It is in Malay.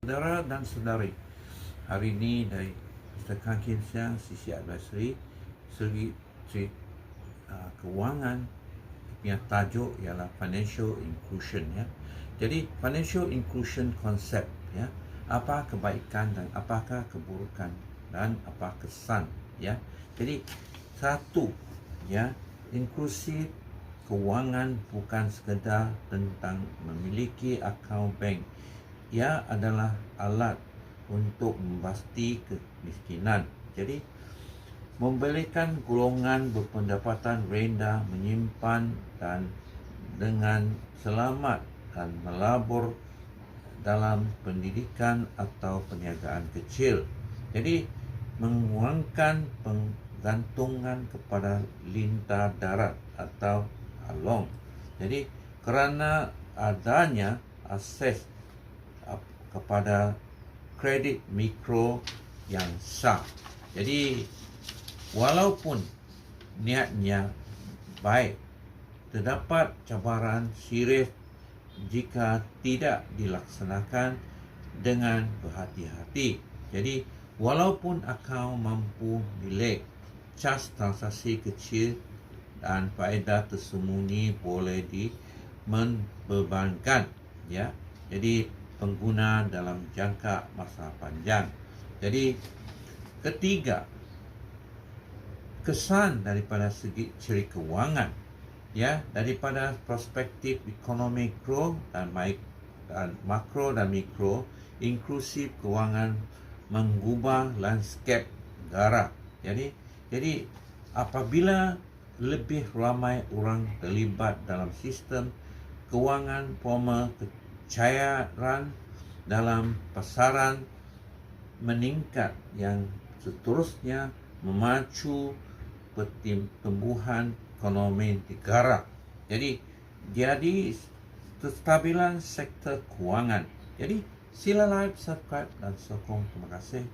Saudara dan saudari, hari ini dari Mr. Kang Kim Siang, Sisi Advisory, segi kewangan punya tajuk ialah financial inclusion, ya. Jadi financial inclusion konsep, ya, apa kebaikan dan apakah keburukan dan apa kesan, ya. Jadi satu, ya, inklusif kewangan bukan sekadar tentang memiliki akaun bank. Ia adalah alat untuk membasti kemiskinan. Jadi, memberikan golongan berpendapatan rendah menyimpan dan dengan selamat dan melabur dalam pendidikan atau perniagaan kecil. Jadi, mengurangkan penggantungan kepada lintah darat atau along. Jadi, kerana adanya akses kepada kredit mikro yang sah. Jadi, walaupun niatnya baik, terdapat cabaran serius jika tidak dilaksanakan dengan berhati-hati. Jadi, walaupun akaun mampu milik, cas transaksi kecil dan faedah tersembunyi boleh membebankan, ya. Jadi, pengguna dalam jangka masa panjang. Jadi, ketiga, kesan daripada segi ciri kewangan, ya, daripada perspektif ekonomi makro dan mikro, inklusif kewangan mengubah lanskap negara. Jadi apabila lebih ramai orang terlibat dalam sistem kewangan formal, kecayaan dalam pasaran meningkat yang seterusnya memacu pertumbuhan ekonomi negara. Jadi kestabilan sektor kewangan. Jadi sila like, subscribe dan sokong. Terima kasih.